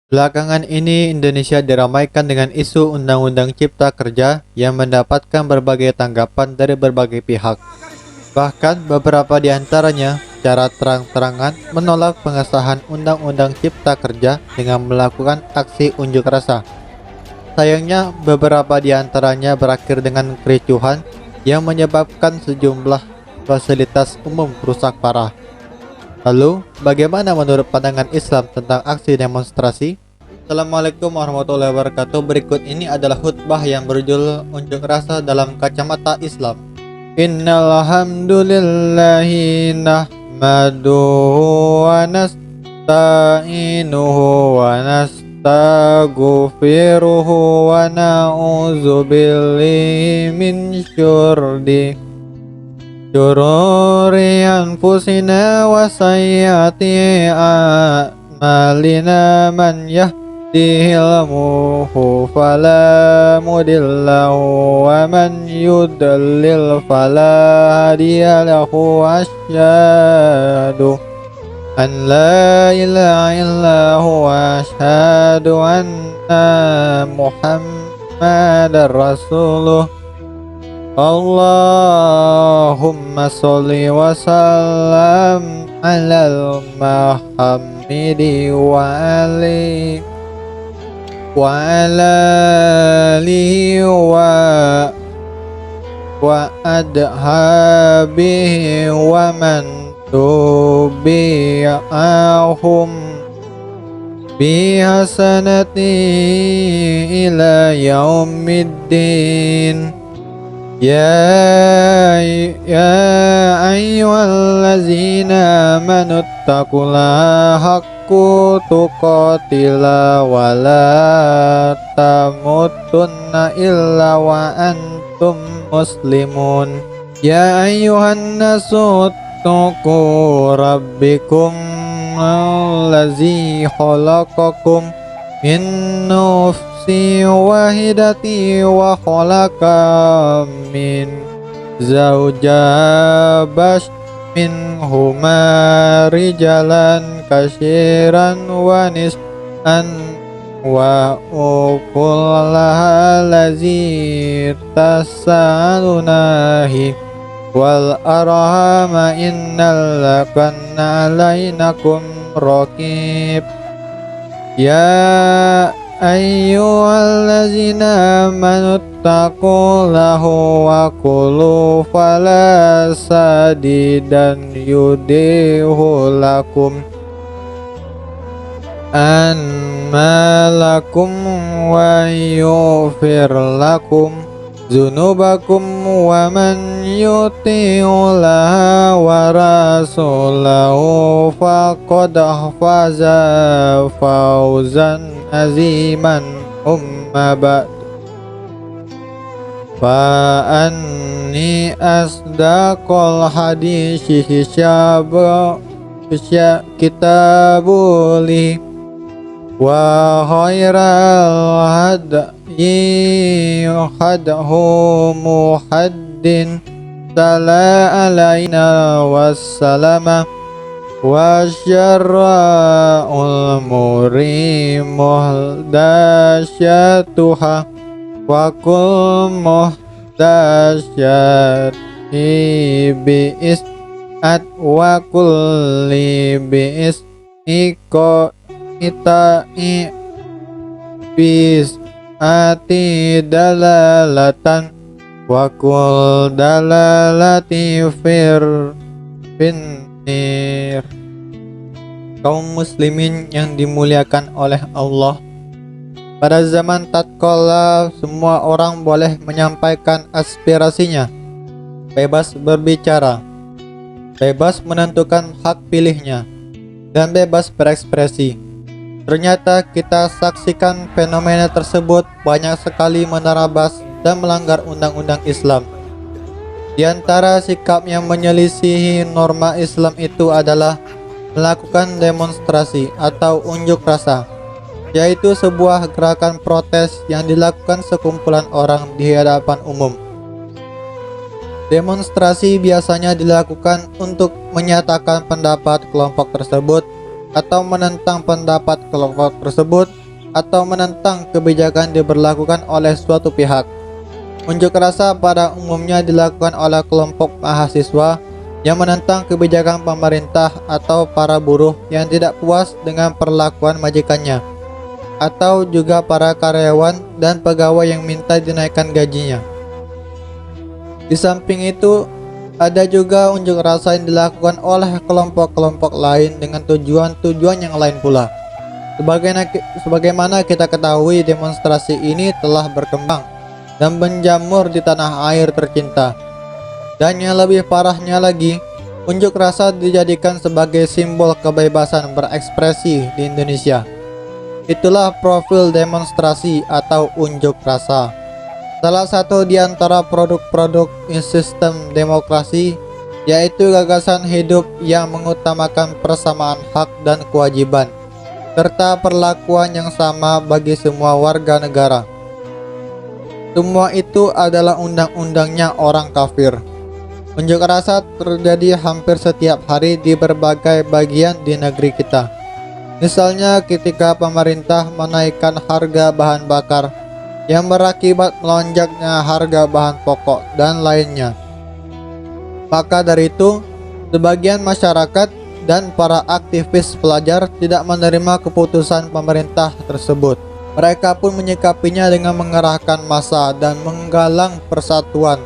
Belakangan ini Indonesia diramaikan dengan isu Undang-Undang Cipta Kerja yang mendapatkan berbagai tanggapan dari berbagai pihak. Bahkan beberapa di antaranya secara terang-terangan menolak pengesahan Undang-Undang Cipta Kerja dengan melakukan aksi unjuk rasa. Sayangnya beberapa di antaranya berakhir dengan kericuhan yang menyebabkan sejumlah fasilitas umum rusak parah. Lalu, bagaimana menurut pandangan Islam tentang aksi demonstrasi? Assalamualaikum warahmatullahi wabarakatuh. Berikut ini adalah khutbah yang berjudul Unjuk Rasa dalam Kacamata Islam. Innal hamdulillahi nahmaduhu wa nasta'inuhu wa nastaghfiruhu wa na'udzu billahi min syururi anfusina wa sayyiati a'malina man yahdihillahu fala mudillahu wa man yudlil fala hadiyalahu. Asyhadu an la ilaha illallah wa asyhadu anna muhammadar rasulullah. Allahumma sholli wa sallam alal Muhammadi wa ala alihi wa adhabihi wa man tubi'ahum bihasanati ila yaumiddin. Ya ayyuhallazina amanu taqullaha haqqa tuqatila wa la tamutunna illa wa antum muslimun. Ya ayyuhan nasu taqu rabbikum allazi khalaqakum min nafsin wahidati wa khalaqa min zawja bash minhuma rijalan katsiran wa nis'an wa uqullaha allazi tasalunahi wal arhama innal kana alainakum raqib. Ya ayyuhallazina amanu taqullaha wa qulu fala sadidan yudihu lakum anmalakum wa yughfir lakum dzunubakum wa man yuti'ullaha wa rasulahu faqad faza fawzan aziman. Umma ba'd, fa anni asdaqal hadisi kitabuli wa khairal hadyi hadhu muhaddin sala alaina wassalama wa syarra'ul umuri muhdasyatuha wa kul muhdasyati bi'is'at wa kulli bi'is'iko ita'i bis'ati dalalatan wa kul dalalati finnir. Kaum muslimin yang dimuliakan oleh Allah, pada zaman tatkala semua orang boleh menyampaikan aspirasinya, bebas berbicara, bebas menentukan hak pilihnya, dan bebas berekspresi. Ternyata kita saksikan fenomena tersebut banyak sekali menerabas dan melanggar undang-undang Islam. Di antara sikap yang menyelisihi norma Islam itu adalah melakukan demonstrasi atau unjuk rasa, yaitu sebuah gerakan protes yang dilakukan sekumpulan orang di hadapan umum. Demonstrasi biasanya dilakukan untuk menyatakan pendapat kelompok tersebut atau menentang pendapat kelompok tersebut atau menentang kebijakan diberlakukan oleh suatu pihak. Unjuk rasa pada umumnya dilakukan oleh kelompok mahasiswa yang menentang kebijakan pemerintah atau para buruh yang tidak puas dengan perlakuan majikannya, atau juga para karyawan dan pegawai yang minta dinaikkan gajinya. Di samping itu, ada juga unjuk rasa yang dilakukan oleh kelompok-kelompok lain dengan tujuan-tujuan yang lain pula. Sebagaimana kita ketahui, demonstrasi ini telah berkembang dan menjamur di tanah air tercinta. Dan yang lebih parahnya lagi, unjuk rasa dijadikan sebagai simbol kebebasan berekspresi di Indonesia. Itulah profil demonstrasi atau unjuk rasa. Salah satu di antara produk-produk sistem demokrasi yaitu gagasan hidup yang mengutamakan persamaan hak dan kewajiban, serta perlakuan yang sama bagi semua warga negara. Semua itu adalah undang-undangnya orang kafir. Unjuk rasa terjadi hampir setiap hari di berbagai bagian di negeri kita. Misalnya ketika pemerintah menaikkan harga bahan bakar yang berakibat melonjaknya harga bahan pokok dan lainnya. Maka dari itu, sebagian masyarakat dan para aktivis pelajar tidak menerima keputusan pemerintah tersebut. Mereka pun menyikapinya dengan mengerahkan massa dan menggalang persatuan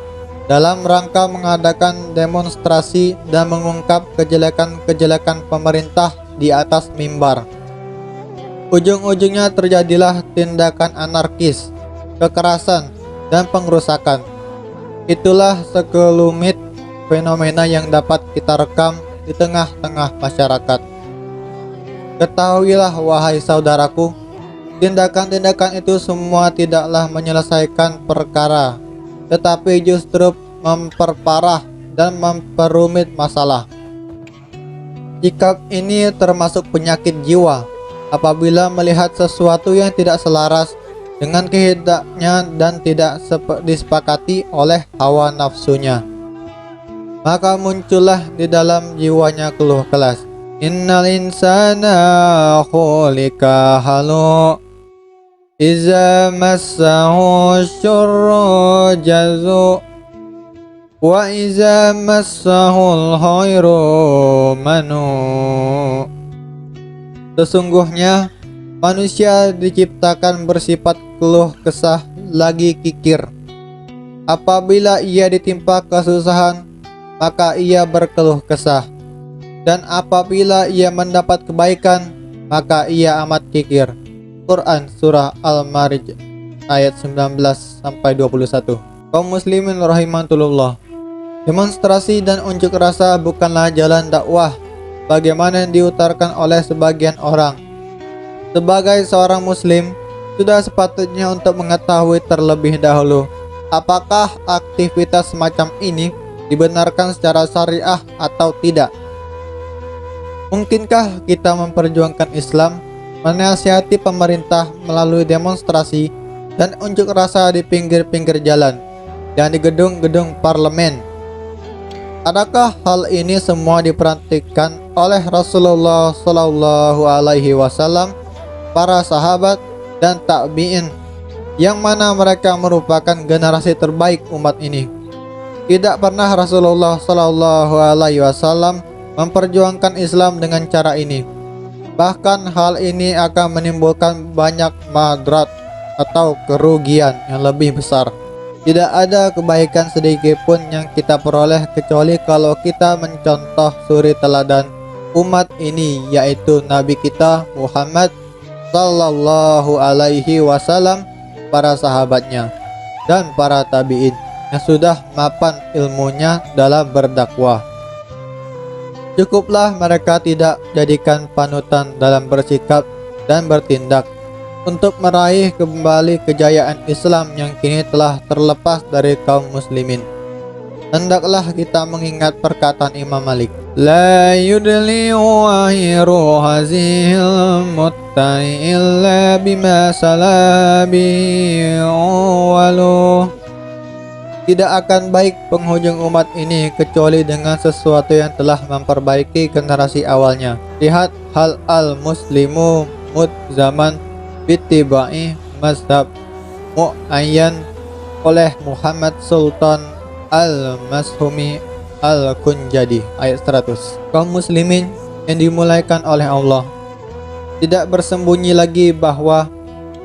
dalam rangka mengadakan demonstrasi dan mengungkap kejelekan-kejelekan pemerintah di atas mimbar. Ujung-ujungnya terjadilah tindakan anarkis, kekerasan, dan pengrusakan. Itulah sekelumit fenomena yang dapat kita rekam di tengah-tengah masyarakat. Ketahuilah wahai saudaraku, tindakan-tindakan itu semua tidaklah menyelesaikan perkara, tetapi justru memperparah dan memperumit masalah. Sikap ini termasuk penyakit jiwa apabila melihat sesuatu yang tidak selaras dengan kehendaknya dan tidak disepakati oleh hawa nafsunya. Maka muncullah di dalam jiwanya keluh kelas. Innal insana khuliqa halu iza massahu syurru jazu wa iza massahul khairu manu. Sesungguhnya manusia diciptakan bersifat keluh kesah lagi kikir. Apabila ia ditimpa kesusahan, maka ia berkeluh kesah. Dan apabila ia mendapat kebaikan, maka ia amat kikir. Quran Surah Al-Ma'arij ayat 19-21. Kaum muslimin rahimahullah, demonstrasi dan unjuk rasa bukanlah jalan dakwah bagaimana yang diutarakan oleh sebagian orang. Sebagai seorang muslim, sudah sepatutnya untuk mengetahui terlebih dahulu apakah aktivitas semacam ini dibenarkan secara syariah atau tidak. Mungkinkah kita memperjuangkan Islam, menasihati pemerintah melalui demonstrasi dan unjuk rasa di pinggir-pinggir jalan dan di gedung-gedung parlemen? Adakah hal ini semua diperhatikan oleh Rasulullah Shallallahu Alaihi Wasallam, para sahabat dan tabi'in, yang mana mereka merupakan generasi terbaik umat ini? Tidak pernah Rasulullah Shallallahu Alaihi Wasallam memperjuangkan Islam dengan cara ini. Bahkan hal ini akan menimbulkan banyak madarat atau kerugian yang lebih besar. Tidak ada kebaikan sedikit pun yang kita peroleh kecuali kalau kita mencontoh suri teladan umat ini, yaitu Nabi kita Muhammad Sallallahu Alaihi Wasallam, para sahabatnya, dan para tabi'in yang sudah mapan ilmunya dalam berdakwah. Cukuplah mereka tidak jadikan panutan dalam bersikap dan bertindak untuk meraih kembali kejayaan Islam yang kini telah terlepas dari kaum muslimin. Hendaklah kita mengingat perkataan Imam Malik, la yudli'u ahiru hazil muttari illa bima salabi walu. Tidak akan baik penghujung umat ini kecuali dengan sesuatu yang telah memperbaiki generasi awalnya. Lihat hal al-muslimu zaman bittibai mazhab muayyan oleh Muhammad Sultan al-Mashumi al-Kunjadi ayat 100. Kaum muslimin yang dimulaikan oleh Allah, tidak bersembunyi lagi bahwa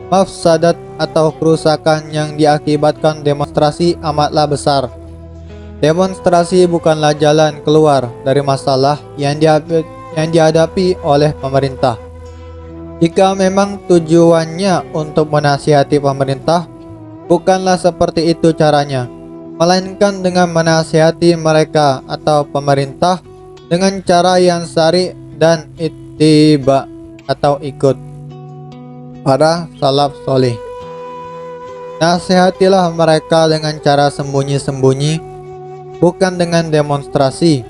mafsadat atau kerusakan yang diakibatkan demonstrasi amatlah besar. Demonstrasi bukanlah jalan keluar dari masalah yang dihadapi oleh pemerintah. Jika memang tujuannya untuk menasihati pemerintah, bukanlah seperti itu caranya, melainkan dengan menasihati mereka atau pemerintah dengan cara yang syar'i dan ittiba atau ikut para salaf soleh. Nasihatilah mereka dengan cara sembunyi-sembunyi, bukan dengan demonstrasi,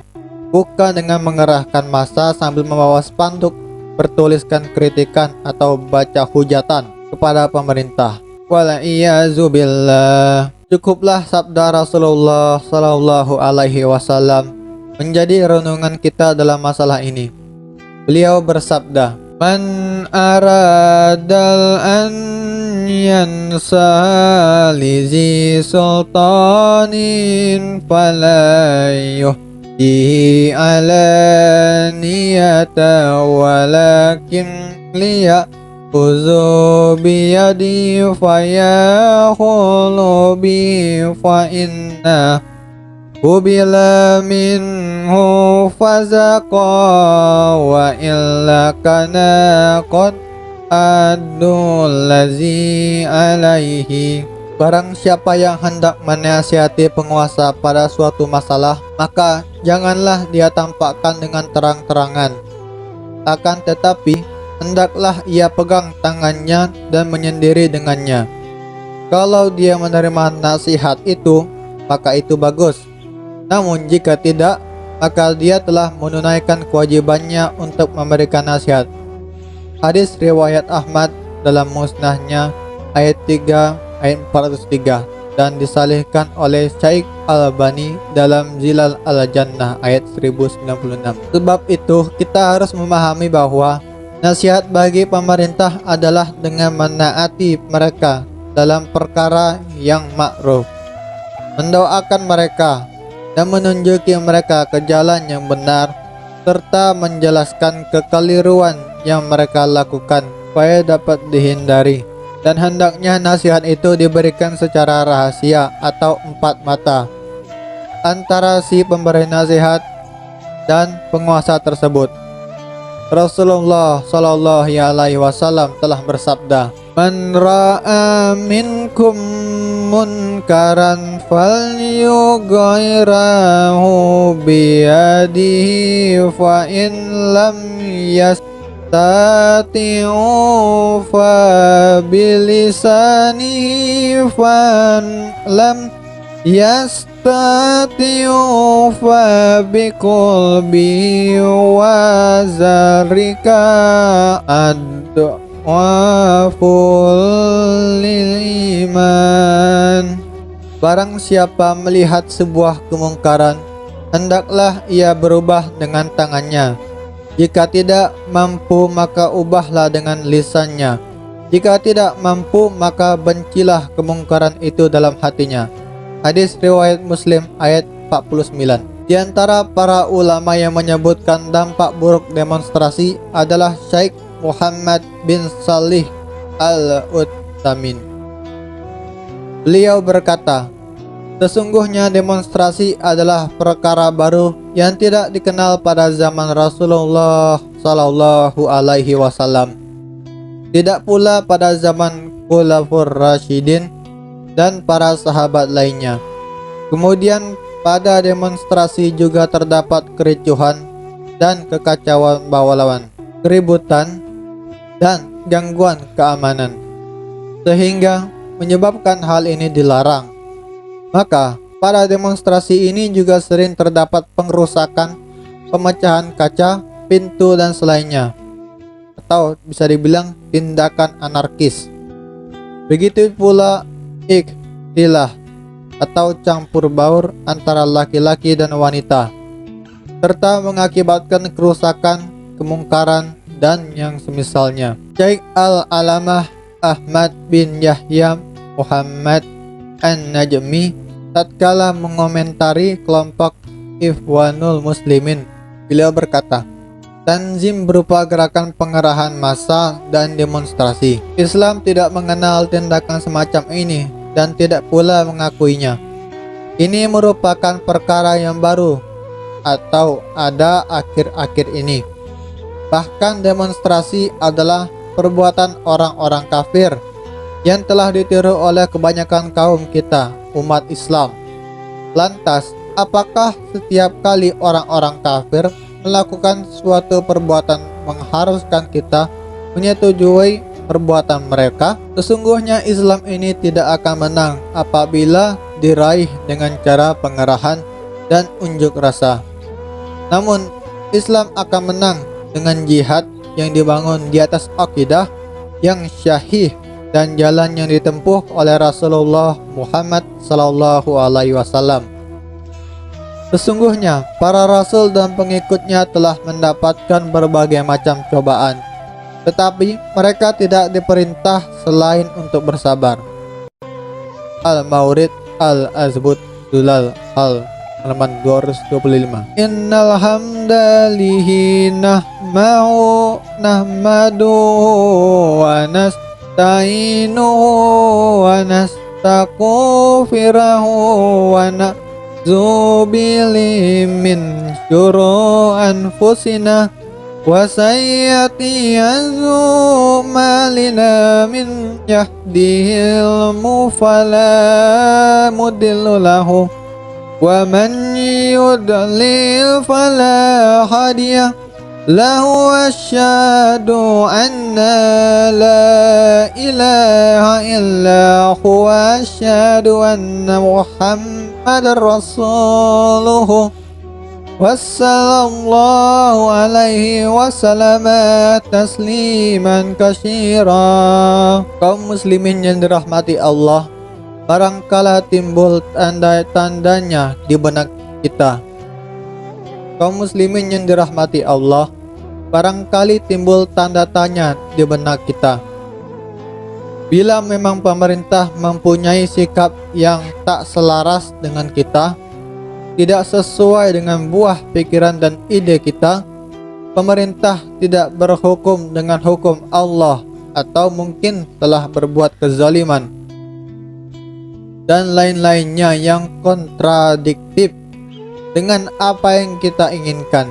bukan dengan mengerahkan massa sambil membawa spanduk bertuliskan kritikan atau baca hujatan kepada pemerintah. Walaiyazubillah. Cukuplah sabda Rasulullah Sallallahu Alaihi Wasallam menjadi renungan kita dalam masalah ini. Beliau bersabda, "Man aradal an yansa lizi sultanin falayuh di alaniyata walakin liya uzu biyadi fayakhulu bi fa inna Hubila minhu fazaqa wa illa kana qad adul lazi alaihi. Barang siapa yang hendak menasihati penguasa pada suatu masalah, maka janganlah dia tampakkan dengan terang-terangan. Akan tetapi, hendaklah ia pegang tangannya dan menyendiri dengannya. Kalau dia menerima nasihat itu, maka itu bagus. Namun jika tidak, maka dia telah menunaikan kewajibannya untuk memberikan nasihat. Hadis riwayat Ahmad dalam musnahnya ayat 3 ayat 403 dan disalihkan oleh Syekh Al-Albani dalam Zilal Al-Jannah ayat 1096. Sebab itu kita harus memahami bahwa nasihat bagi pemerintah adalah dengan menaati mereka dalam perkara yang ma'ruf, mendoakan mereka dan menunjuki mereka ke jalan yang benar, serta menjelaskan kekeliruan yang mereka lakukan supaya dapat dihindari. Dan hendaknya nasihat itu diberikan secara rahasia atau empat mata antara si pemberi nasihat dan penguasa tersebut. Rasulullah Sallallahu Alaihi Wasallam telah bersabda, "Man ra'a minkum munkaran falyughayyirhu biyadihi fa in lam yastati'u fa bilisanihi fa lam yastati'u fa biqalbihi wa zalika waful iman." Barang siapa melihat sebuah kemungkaran, hendaklah ia berubah dengan tangannya. Jika tidak mampu, maka ubahlah dengan lisannya. Jika tidak mampu, maka bencilah kemungkaran itu dalam hatinya. Hadis riwayat Muslim ayat 49. Di antara para ulama yang menyebutkan dampak buruk demonstrasi adalah Syekh Muhammad bin Salih Al-Utsaimin. Beliau berkata, sesungguhnya demonstrasi adalah perkara baru yang tidak dikenal pada zaman Rasulullah Sallallahu Alaihi Wasallam, tidak pula pada zaman Khulafaur Rasyidin dan para sahabat lainnya. Kemudian pada demonstrasi juga terdapat kericuhan dan kekacauan bawalawan, keributan dan gangguan keamanan, sehingga menyebabkan hal ini dilarang. Maka pada demonstrasi ini juga sering terdapat pengrusakan, pemecahan kaca, pintu dan selainnya, atau bisa dibilang tindakan anarkis. Begitu pula ikhtilah atau campur baur antara laki-laki dan wanita, serta mengakibatkan kerusakan, kemungkaran, dan yang semisalnya. Syekh Al-Alamah Ahmad bin Yahya Muhammad An-Najmi tatkala mengomentari kelompok Ikhwanul Muslimin, beliau berkata, tanzim berupa gerakan pengerahan massa dan demonstrasi. Islam tidak mengenal tindakan semacam ini dan tidak pula mengakuinya. Ini merupakan perkara yang baru atau ada akhir-akhir ini. Bahkan demonstrasi adalah perbuatan orang-orang kafir yang telah ditiru oleh kebanyakan kaum kita, umat Islam. Lantas, apakah setiap kali orang-orang kafir melakukan suatu perbuatan mengharuskan kita menyetujui perbuatan mereka? Sesungguhnya Islam ini tidak akan menang apabila diraih dengan cara pengerahan dan unjuk rasa. Namun, Islam akan menang dengan jihad yang dibangun di atas akidah yang syahih dan jalan yang ditempuh oleh Rasulullah Muhammad sallallahu alaihi wasallam. Sesungguhnya para rasul dan pengikutnya telah mendapatkan berbagai macam cobaan, tetapi mereka tidak diperintah selain untuk bersabar. Al-Maurid Al-Azbut Dulal halaman 225. Innal hamdalihi nahmadu wa nasta'inuhu wa nastaghfiruhu wa na'udzubillahi min syururi anfusina wa sayyiati a'malina min yahdihillahu fala mudilla lahu wa man yudlil fala hadiya lahu asyhadu anna la ilaha illa huwa asyhadu anna muhammadar rasuluhu wassallallahu alaihi wasallam tasliman katsira. Kaum muslimin yang dirahmati Allah, barangkala timbul tanda-tandanya di benak kita. Kaum muslimin yang dirahmati Allah, barangkali timbul tanda tanya di benak kita. Bila memang pemerintah mempunyai sikap yang tak selaras dengan kita, tidak sesuai dengan buah pikiran dan ide kita, pemerintah tidak berhukum dengan hukum Allah atau mungkin telah berbuat kezaliman dan lain-lainnya yang kontradiktif dengan apa yang kita inginkan.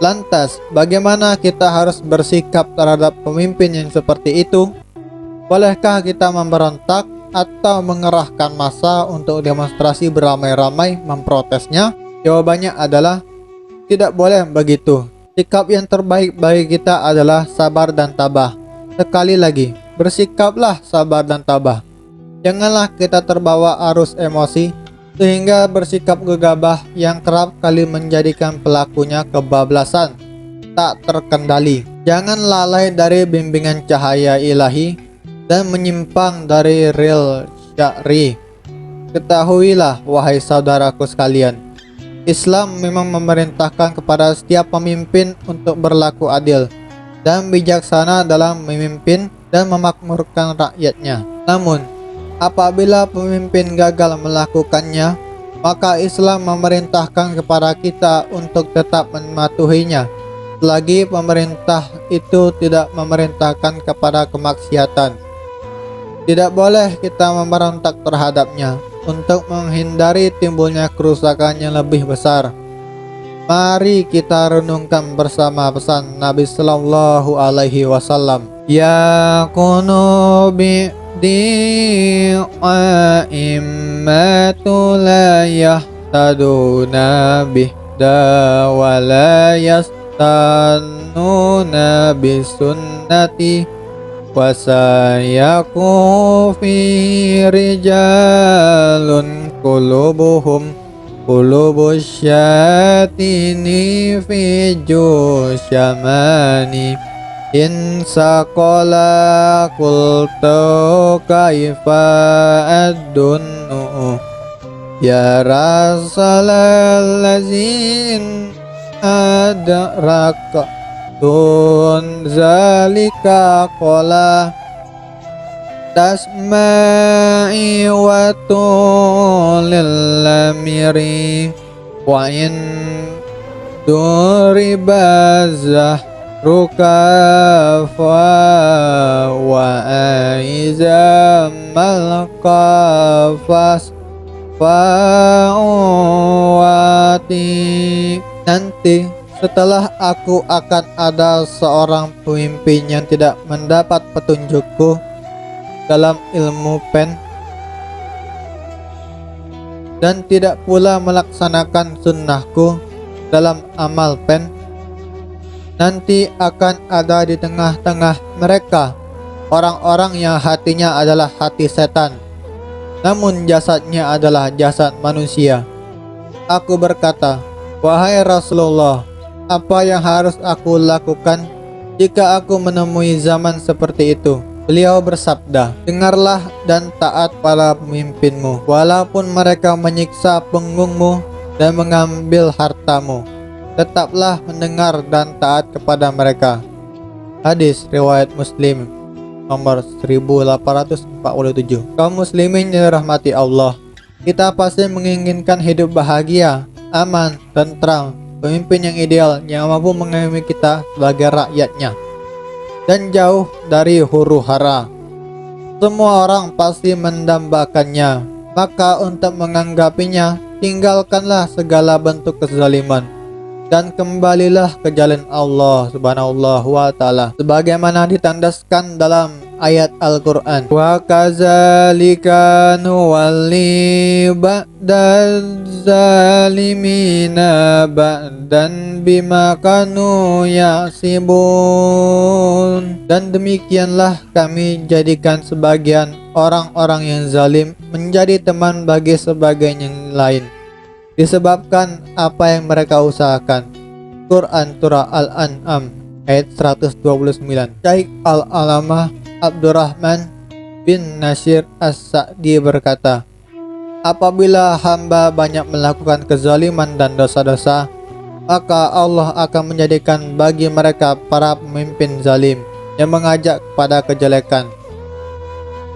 Lantas, bagaimana kita harus bersikap terhadap pemimpin yang seperti itu? Bolehkah kita memberontak atau mengerahkan massa untuk demonstrasi beramai-ramai memprotesnya? Jawabannya adalah tidak boleh begitu. Sikap yang terbaik bagi kita adalah sabar dan tabah. Sekali lagi, bersikaplah sabar dan tabah. Janganlah kita terbawa arus emosi sehingga bersikap gegabah yang kerap kali menjadikan pelakunya kebablasan, tak terkendali. Jangan lalai dari bimbingan cahaya ilahi dan menyimpang dari rel syar'i. Ketahuilah wahai saudaraku sekalian, Islam memang memerintahkan kepada setiap pemimpin untuk berlaku adil dan bijaksana dalam memimpin dan memakmurkan rakyatnya. Namun, apabila pemimpin gagal melakukannya, maka Islam memerintahkan kepada kita untuk tetap mematuhinya, selagi pemerintah itu tidak memerintahkan kepada kemaksiatan. Tidak boleh kita memberontak terhadapnya untuk menghindari timbulnya kerusakan yang lebih besar. Mari kita renungkan bersama pesan Nabi Sallallahu Alaihi Wasallam. Ya kunubi di'aimmatu la yahtaduna bihda wa la yastannuna bisunnati wa sayaku fi rijalun qulubuhum qulubus syatini fi jusyamani in saqala qultu kaifa adunnu Ya Rasulallazin adraka tun zalika qala tasma'i wa tulil lamiri wa in duribazah rukafa wa aizamal qafas fa'uwati. Nanti setelah aku akan ada seorang pemimpin yang tidak mendapat petunjukku dalam ilmu pen dan tidak pula melaksanakan sunnahku dalam amal pen. Nanti akan ada di tengah-tengah mereka orang-orang yang hatinya adalah hati setan, namun jasadnya adalah jasad manusia. Aku berkata, wahai Rasulullah, apa yang harus aku lakukan jika aku menemui zaman seperti itu? Beliau bersabda, dengarlah dan taat para pemimpinmu, walaupun mereka menyiksa punggungmu dan mengambil hartamu. Tetaplah mendengar dan taat kepada mereka. Hadis riwayat Muslim nomor 1847. Kaum muslimin yang dirahmati Allah, kita pasti menginginkan hidup bahagia, aman, tentram, pemimpin yang ideal yang mampu mengayomi kita sebagai rakyatnya dan jauh dari huru hara. Semua orang pasti mendambakannya, maka untuk menganggapinya tinggalkanlah segala bentuk kezaliman dan kembalilah ke jalan Allah Subhanahu wa taala sebagaimana ditandaskan dalam ayat Al-Qur'an. Wa kadzalika nuwalli ba'daz zalimina ba'dan bima kanu yasibun. Dan demikianlah kami jadikan sebagian orang-orang yang zalim menjadi teman bagi sebagian yang lain disebabkan apa yang mereka usahakan. Quran Surah Al-An'am ayat 129. Syekh Al-Alamah Abdurrahman bin Nasir As-Sa'di berkata, apabila hamba banyak melakukan kezaliman dan dosa-dosa, maka Allah akan menjadikan bagi mereka para pemimpin zalim yang mengajak kepada kejelekan.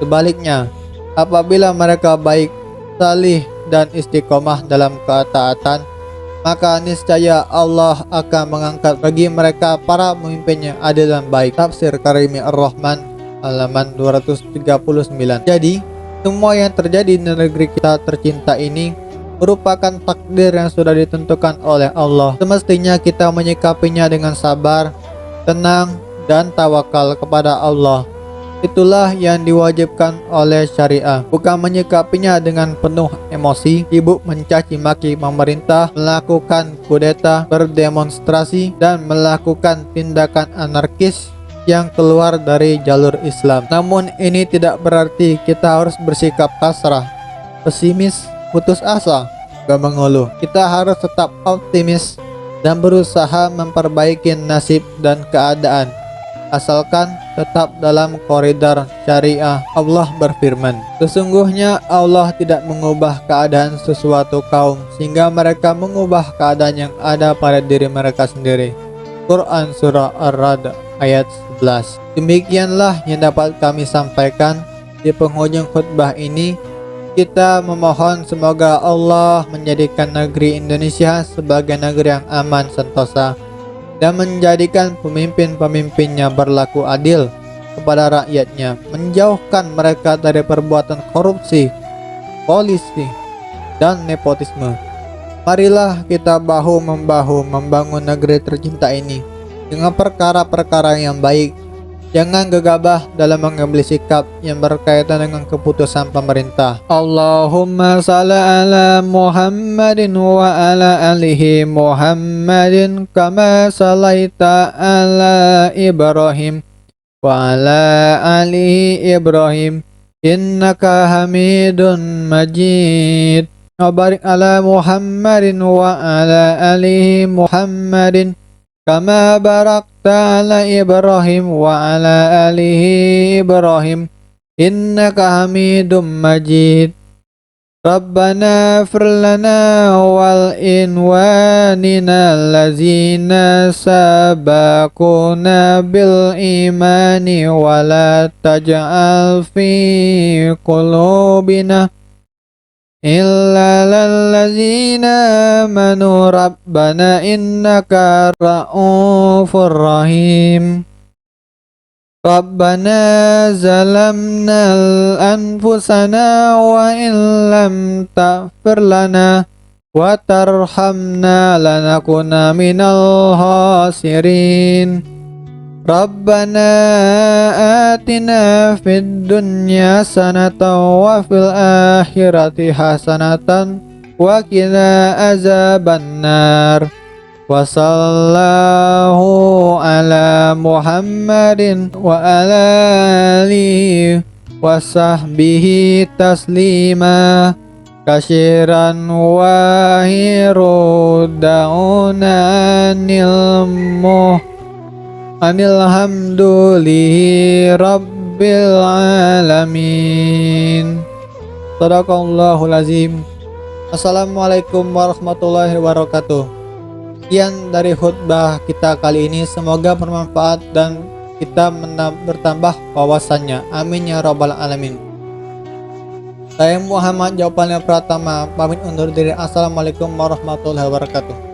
Sebaliknya, apabila mereka baik, salih dan istiqomah dalam ketaatan, maka niscaya Allah akan mengangkat bagi mereka para pemimpin yang adil dan baik. Tafsir Karimi Ar-Rahman halaman 239. Jadi, semua yang terjadi di negeri kita tercinta ini merupakan takdir yang sudah ditentukan oleh Allah. Semestinya kita menyikapinya dengan sabar, tenang, dan tawakal kepada Allah. Itulah yang diwajibkan oleh syariah, bukan menyikapinya dengan penuh emosi, sibuk mencaci maki pemerintah, melakukan kudeta, berdemonstrasi, dan melakukan tindakan anarkis yang keluar dari jalur Islam. Namun ini tidak berarti kita harus bersikap pasrah, pesimis, putus asa, dan mengeluh. Kita harus tetap optimis dan berusaha memperbaiki nasib dan keadaan, asalkan tetap dalam koridor syariah. Allah berfirman, sesungguhnya Allah tidak mengubah keadaan sesuatu kaum sehingga mereka mengubah keadaan yang ada pada diri mereka sendiri. Quran Surah Ar-Ra'd ayat 11. Demikianlah yang dapat kami sampaikan di penghujung khutbah ini. Kita memohon semoga Allah menjadikan negeri Indonesia sebagai negeri yang aman sentosa dan menjadikan pemimpin-pemimpinnya berlaku adil kepada rakyatnya, menjauhkan mereka dari perbuatan korupsi, polisi, dan nepotisme. Marilah kita bahu-membahu membangun negeri tercinta ini dengan perkara-perkara yang baik. Jangan gegabah dalam mengambil sikap yang berkaitan dengan keputusan pemerintah. Allahumma salli ala Muhammadin wa ala alihi Muhammadin kama salaita ala Ibrahim wa ala alihi Ibrahim innaka Hamidun Majid. Wa barik ala Muhammadin wa ala alihi Muhammadin kama barakta ala Ibrahim wa ala alihi Ibrahim innaka Hamidum Majid. Rabbana ighfir lana wal inwanina allazina sabaquna bil imani wa la taj'al fi qulubina illa lallazina amanu rabbana innaka ra'ufur rahim. Rabbana zalamna anfusana wa in lam taghfir lana wa tarhamna lanakuna minal khasirin. Rabbana atina fid dunya hasanatan wa fil akhirati hasanatan wa qina azabannar. Wa sallallahu ala Muhammadin wa ala alihi wa sahbihi taslima katsiran wa akhiru da'una anil hamdulillahi rabbil alamin. Shadaqallahul azim. Assalamualaikum warahmatullahi wabarakatuh. Sekian dari khutbah kita kali ini, semoga bermanfaat dan kita bertambah wawasannya. Amin ya rabbal alamin. Saya Muhammad Jawabannya Pratama pamit undur diri. Assalamualaikum warahmatullahi wabarakatuh.